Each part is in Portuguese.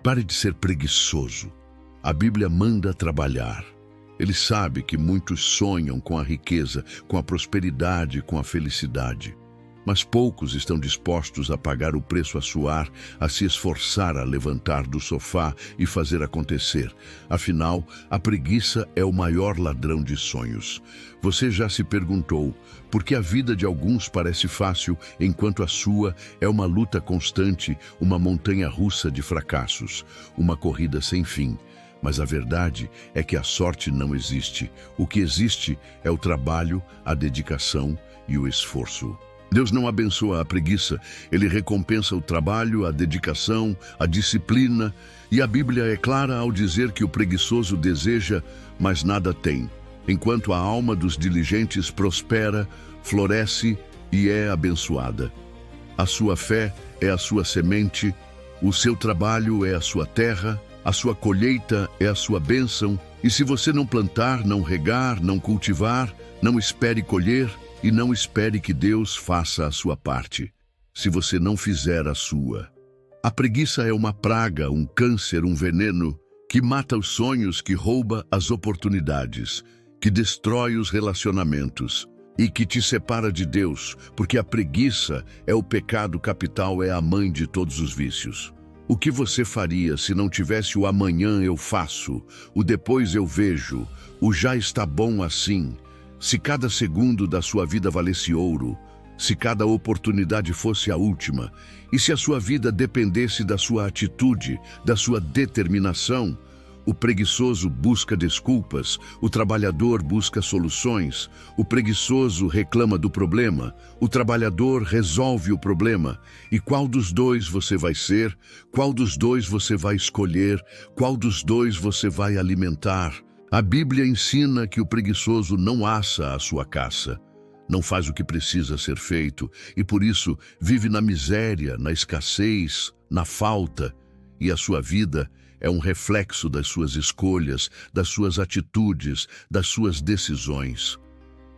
Pare de ser preguiçoso. A Bíblia manda trabalhar. Ele sabe que muitos sonham com a riqueza, com a prosperidade, com a felicidade. Mas poucos estão dispostos a pagar o preço a suar, a se esforçar a levantar do sofá e fazer acontecer. Afinal, a preguiça é o maior ladrão de sonhos. Você já se perguntou por que a vida de alguns parece fácil, enquanto a sua é uma luta constante, uma montanha-russa de fracassos, uma corrida sem fim? Mas a verdade é que a sorte não existe. O que existe é o trabalho, a dedicação e o esforço. Deus não abençoa a preguiça, Ele recompensa o trabalho, a dedicação, a disciplina, e a Bíblia é clara ao dizer que o preguiçoso deseja, mas nada tem, enquanto a alma dos diligentes prospera, floresce e é abençoada. A sua fé é a sua semente, o seu trabalho é a sua terra, a sua colheita é a sua bênção, e se você não plantar, não regar, não cultivar, não espere colher, e não espere que Deus faça a sua parte, se você não fizer a sua. A preguiça é uma praga, um câncer, um veneno, que mata os sonhos, que rouba as oportunidades, que destrói os relacionamentos e que te separa de Deus, porque a preguiça é o pecado capital, é a mãe de todos os vícios. O que você faria se não tivesse o amanhã eu faço, o depois eu vejo, o já está bom assim? Se cada segundo da sua vida valesse ouro, se cada oportunidade fosse a última, e se a sua vida dependesse da sua atitude, da sua determinação, o preguiçoso busca desculpas, o trabalhador busca soluções, o preguiçoso reclama do problema, o trabalhador resolve o problema. E qual dos dois você vai ser? Qual dos dois você vai escolher? Qual dos dois você vai alimentar? A Bíblia ensina que o preguiçoso não assa a sua caça, não faz o que precisa ser feito e por isso vive na miséria, na escassez, na falta, e a sua vida é um reflexo das suas escolhas, das suas atitudes, das suas decisões.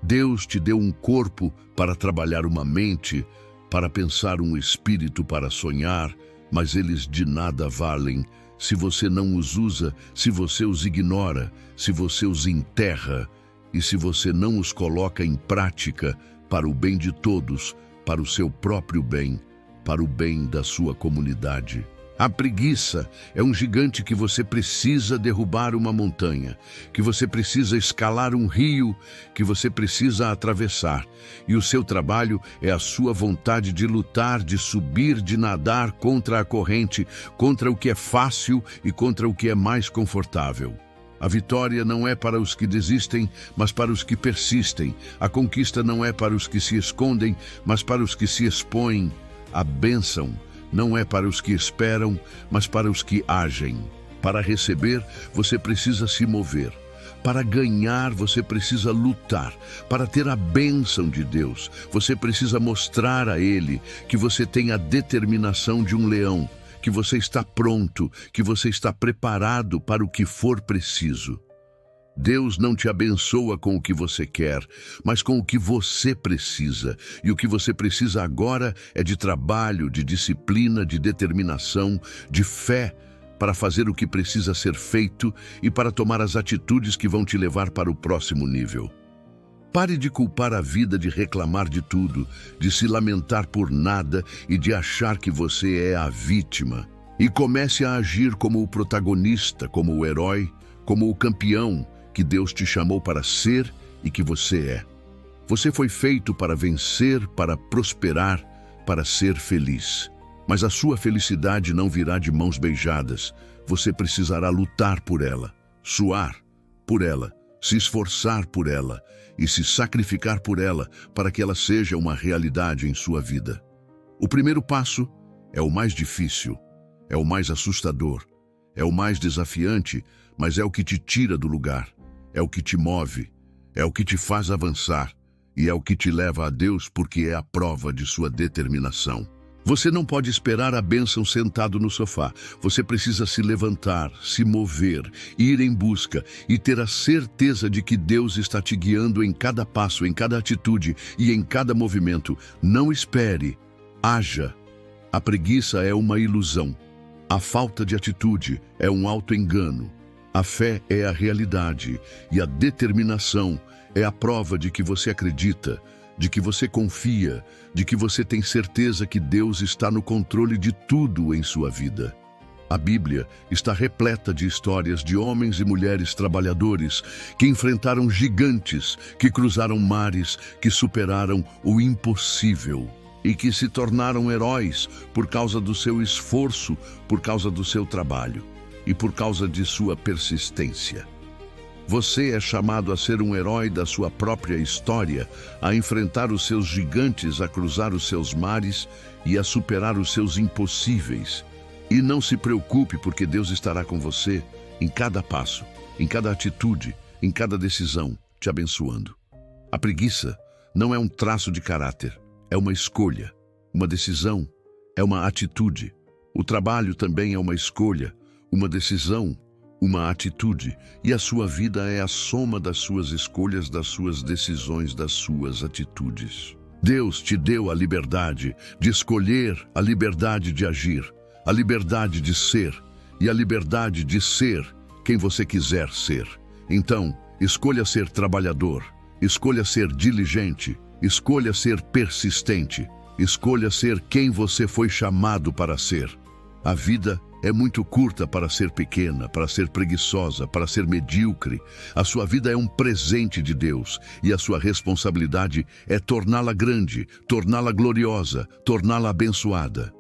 Deus te deu um corpo para trabalhar uma mente, para pensar um espírito para sonhar, mas eles de nada valem se você não os usa, se você os ignora, se você os enterra e se você não os coloca em prática para o bem de todos, para o seu próprio bem, para o bem da sua comunidade. A preguiça é um gigante que você precisa derrubar uma montanha, que você precisa escalar um rio, que você precisa atravessar. E o seu trabalho é a sua vontade de lutar, de subir, de nadar contra a corrente, contra o que é fácil e contra o que é mais confortável. A vitória não é para os que desistem, mas para os que persistem. A conquista não é para os que se escondem, mas para os que se expõem. A bênção não é para os que esperam, mas para os que agem. Para receber, você precisa se mover. Para ganhar, você precisa lutar. Para ter a bênção de Deus, você precisa mostrar a Ele que você tem a determinação de um leão, que você está pronto, que você está preparado para o que for preciso. Deus não te abençoa com o que você quer, mas com o que você precisa. E o que você precisa agora é de trabalho, de disciplina, de determinação, de fé para fazer o que precisa ser feito e para tomar as atitudes que vão te levar para o próximo nível. Pare de culpar a vida, de reclamar de tudo, de se lamentar por nada e de achar que você é a vítima. E comece a agir como o protagonista, como o herói, como o campeão que Deus te chamou para ser e que você é. Você foi feito para vencer, para prosperar, para ser feliz. Mas a sua felicidade não virá de mãos beijadas. Você precisará lutar por ela, suar por ela, se esforçar por ela e se sacrificar por ela para que ela seja uma realidade em sua vida. O primeiro passo é o mais difícil, é o mais assustador, é o mais desafiante, mas é o que te tira do lugar. É o que te move, é o que te faz avançar e é o que te leva a Deus porque é a prova de sua determinação. Você não pode esperar a bênção sentado no sofá. Você precisa se levantar, se mover, ir em busca e ter a certeza de que Deus está te guiando em cada passo, em cada atitude e em cada movimento. Não espere, haja. A preguiça é uma ilusão. A falta de atitude é um auto-engano. A fé é a realidade e a determinação é a prova de que você acredita, de que você confia, de que você tem certeza que Deus está no controle de tudo em sua vida. A Bíblia está repleta de histórias de homens e mulheres trabalhadores que enfrentaram gigantes, que cruzaram mares, que superaram o impossível e que se tornaram heróis por causa do seu esforço, por causa do seu trabalho e por causa de sua persistência. Você é chamado a ser um herói da sua própria história, a enfrentar os seus gigantes, a cruzar os seus mares e a superar os seus impossíveis. E não se preocupe, porque Deus estará com você em cada passo, em cada atitude, em cada decisão, te abençoando. A preguiça não é um traço de caráter, é uma escolha, uma decisão, é uma atitude. O trabalho também é uma escolha, uma decisão, uma atitude, e a sua vida é a soma das suas escolhas, das suas decisões, das suas atitudes. Deus te deu a liberdade de escolher, a liberdade de agir, a liberdade de ser e a liberdade de ser quem você quiser ser. Então, escolha ser trabalhador, escolha ser diligente, escolha ser persistente, escolha ser quem você foi chamado para ser. A vida é muito curta para ser pequena, para ser preguiçosa, para ser medíocre. A sua vida é um presente de Deus e a sua responsabilidade é torná-la grande, torná-la gloriosa, torná-la abençoada.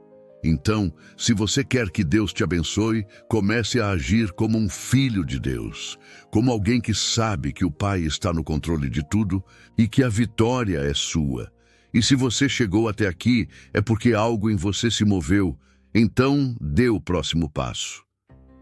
Então, se você quer que Deus te abençoe, comece a agir como um filho de Deus, como alguém que sabe que o Pai está no controle de tudo e que a vitória é sua. E se você chegou até aqui, é porque algo em você se moveu. Então, dê o próximo passo.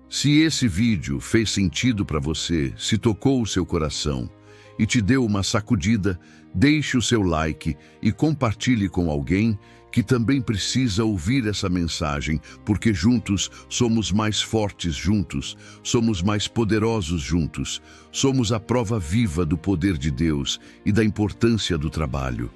Se esse vídeo fez sentido para você, se tocou o seu coração e te deu uma sacudida, deixe o seu like e compartilhe com alguém que também precisa ouvir essa mensagem, porque juntos somos mais fortes juntos, somos mais poderosos juntos, somos a prova viva do poder de Deus e da importância do trabalho.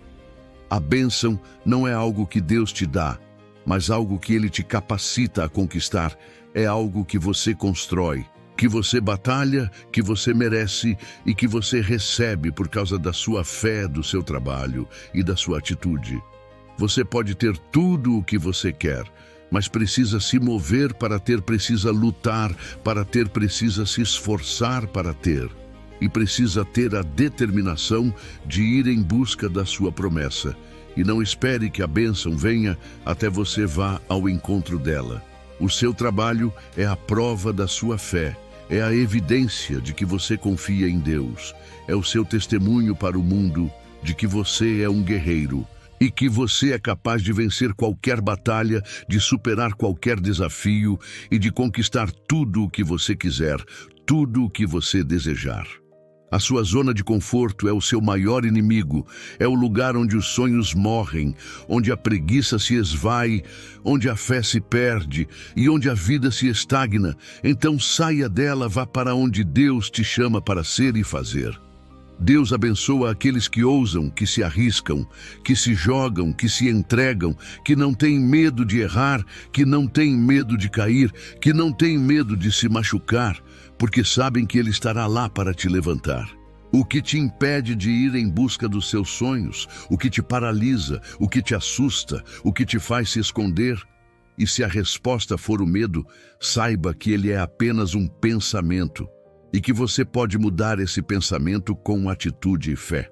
A bênção não é algo que Deus te dá, mas algo que Ele te capacita a conquistar, é algo que você constrói, que você batalha, que você merece e que você recebe por causa da sua fé, do seu trabalho e da sua atitude. Você pode ter tudo o que você quer, mas precisa se mover para ter, precisa lutar para ter, precisa se esforçar para ter. E precisa ter a determinação de ir em busca da sua promessa. E não espere que a bênção venha até você vá ao encontro dela. O seu trabalho é a prova da sua fé, é a evidência de que você confia em Deus, é o seu testemunho para o mundo de que você é um guerreiro e que você é capaz de vencer qualquer batalha, de superar qualquer desafio e de conquistar tudo o que você quiser, tudo o que você desejar. A sua zona de conforto é o seu maior inimigo, é o lugar onde os sonhos morrem, onde a preguiça se esvai, onde a fé se perde e onde a vida se estagna. Então saia dela, vá para onde Deus te chama para ser e fazer. Deus abençoa aqueles que ousam, que se arriscam, que se jogam, que se entregam, que não têm medo de errar, que não têm medo de cair, que não têm medo de se machucar, porque sabem que Ele estará lá para te levantar. O que te impede de ir em busca dos seus sonhos, o que te paralisa, o que te assusta, o que te faz se esconder? E se a resposta for o medo, saiba que ele é apenas um pensamento e que você pode mudar esse pensamento com atitude e fé.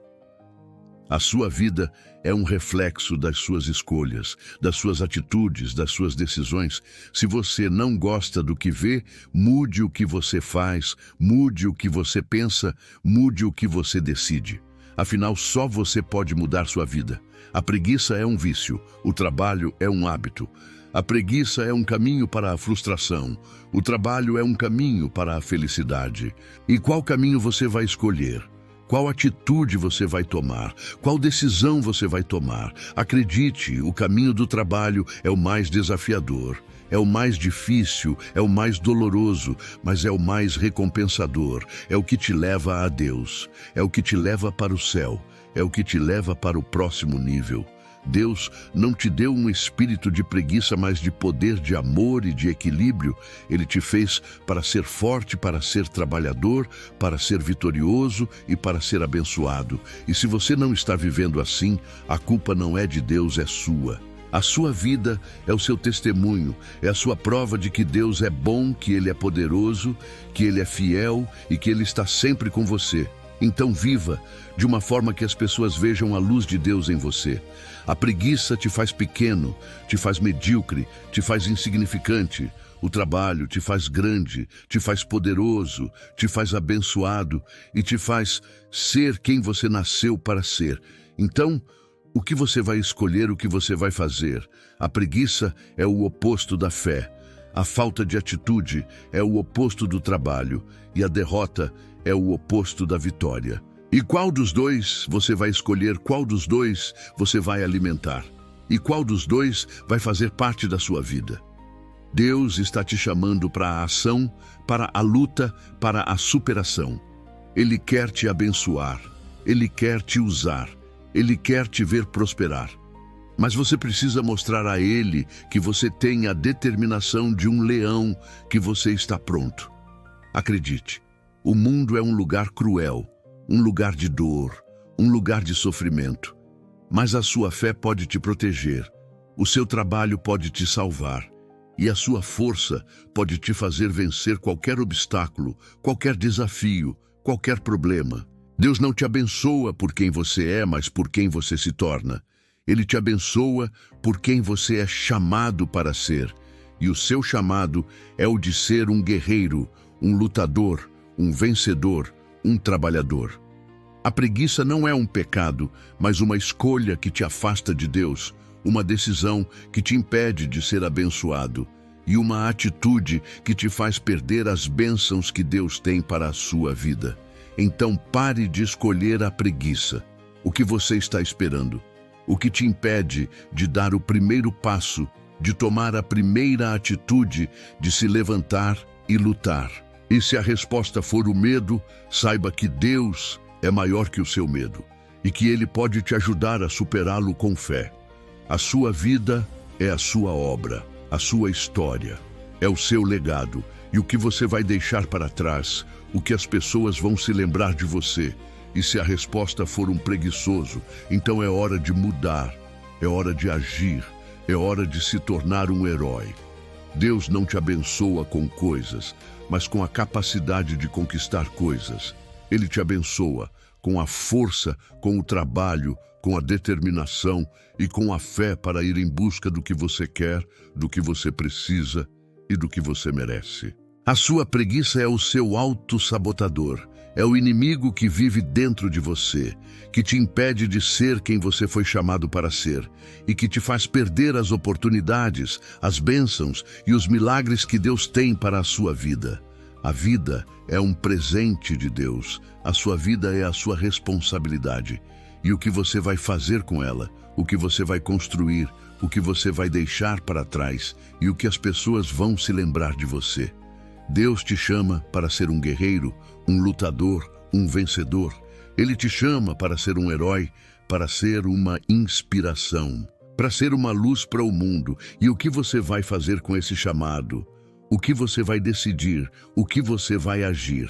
A sua vida é um reflexo das suas escolhas, das suas atitudes, das suas decisões. Se você não gosta do que vê, mude o que você faz, mude o que você pensa, mude o que você decide. Afinal, só você pode mudar sua vida. A preguiça é um vício, o trabalho é um hábito. A preguiça é um caminho para a frustração. O trabalho é um caminho para a felicidade. E qual caminho você vai escolher? Qual atitude você vai tomar? Qual decisão você vai tomar? Acredite, o caminho do trabalho é o mais desafiador, é o mais difícil, é o mais doloroso, mas é o mais recompensador. É o que te leva a Deus, é o que te leva para o céu, é o que te leva para o próximo nível. Deus não te deu um espírito de preguiça, mas de poder, de amor e de equilíbrio. Ele te fez para ser forte, para ser trabalhador, para ser vitorioso e para ser abençoado. E se você não está vivendo assim, a culpa não é de Deus, é sua. A sua vida é o seu testemunho, é a sua prova de que Deus é bom, que Ele é poderoso, que Ele é fiel e que Ele está sempre com você. Então viva de uma forma que as pessoas vejam a luz de Deus em você. A preguiça te faz pequeno, te faz medíocre, te faz insignificante. O trabalho te faz grande, te faz poderoso, te faz abençoado e te faz ser quem você nasceu para ser. Então, o que você vai escolher, o que você vai fazer? A preguiça é o oposto da fé. A falta de atitude é o oposto do trabalho. E a derrota é o oposto da vitória. E qual dos dois você vai escolher? Qual dos dois você vai alimentar? E qual dos dois vai fazer parte da sua vida? Deus está te chamando para a ação, para a luta, para a superação. Ele quer te abençoar. Ele quer te usar. Ele quer te ver prosperar. Mas você precisa mostrar a Ele que você tem a determinação de um leão, que você está pronto. Acredite, o mundo é um lugar cruel, um lugar de dor, um lugar de sofrimento. Mas a sua fé pode te proteger, o seu trabalho pode te salvar, e a sua força pode te fazer vencer qualquer obstáculo, qualquer desafio, qualquer problema. Deus não te abençoa por quem você é, mas por quem você se torna. Ele te abençoa por quem você é chamado para ser. E o seu chamado é o de ser um guerreiro, um lutador, um vencedor, um trabalhador. A preguiça não é um pecado, mas uma escolha que te afasta de Deus, uma decisão que te impede de ser abençoado e uma atitude que te faz perder as bênçãos que Deus tem para a sua vida. Então pare de escolher a preguiça. O que você está esperando? O que te impede de dar o primeiro passo, de tomar a primeira atitude, de se levantar e lutar? E se a resposta for o medo, saiba que Deus é maior que o seu medo e que Ele pode te ajudar a superá-lo com fé. A sua vida é a sua obra, a sua história, é o seu legado e o que você vai deixar para trás, o que as pessoas vão se lembrar de você. E se a resposta for um preguiçoso, então é hora de mudar, é hora de agir, é hora de se tornar um herói. Deus não te abençoa com coisas, mas com a capacidade de conquistar coisas. Ele te abençoa com a força, com o trabalho, com a determinação e com a fé para ir em busca do que você quer, do que você precisa e do que você merece. A sua preguiça é o seu autossabotador. É o inimigo que vive dentro de você, que te impede de ser quem você foi chamado para ser e que te faz perder as oportunidades, as bênçãos e os milagres que Deus tem para a sua vida. A vida é um presente de Deus. A sua vida é a sua responsabilidade. E o que você vai fazer com ela, o que você vai construir, o que você vai deixar para trás e o que as pessoas vão se lembrar de você. Deus te chama para ser um guerreiro, um lutador, um vencedor. Ele te chama para ser um herói, para ser uma inspiração, para ser uma luz para o mundo. E o que você vai fazer com esse chamado? O que você vai decidir? O que você vai agir?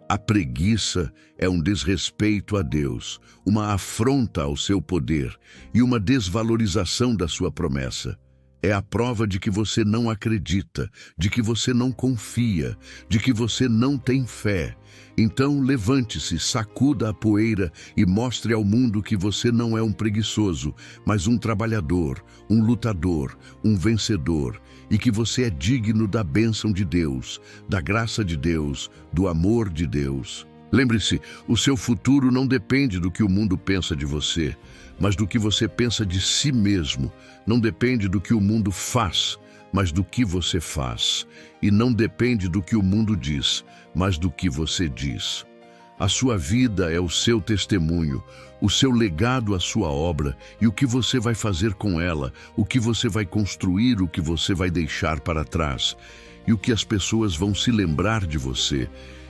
A preguiça é um desrespeito a Deus, uma afronta ao seu poder e uma desvalorização da sua promessa. É a prova de que você não acredita, de que você não confia, de que você não tem fé. Então levante-se, sacuda a poeira e mostre ao mundo que você não é um preguiçoso, mas um trabalhador, um lutador, um vencedor, e que você é digno da bênção de Deus, da graça de Deus, do amor de Deus. Lembre-se, o seu futuro não depende do que o mundo pensa de você, mas do que você pensa de si mesmo. Não depende do que o mundo faz, mas do que você faz. E não depende do que o mundo diz, mas do que você diz. A sua vida é o seu testemunho, o seu legado, a sua obra, e o que você vai fazer com ela, o que você vai construir, o que você vai deixar para trás, e o que as pessoas vão se lembrar de você.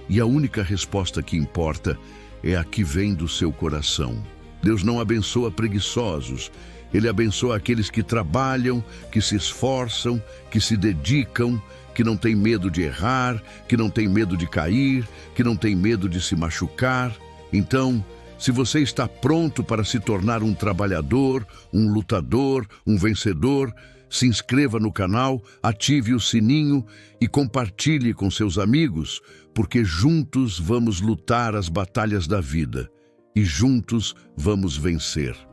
E a única resposta que importa é a que vem do seu coração. Deus não abençoa preguiçosos. Ele abençoa aqueles que trabalham, que se esforçam, que se dedicam, que não têm medo de errar, que não têm medo de cair, que não têm medo de se machucar. Então, se você está pronto para se tornar um trabalhador, um lutador, um vencedor, se inscreva no canal, ative o sininho e compartilhe com seus amigos, porque juntos vamos lutar as batalhas da vida e juntos vamos vencer.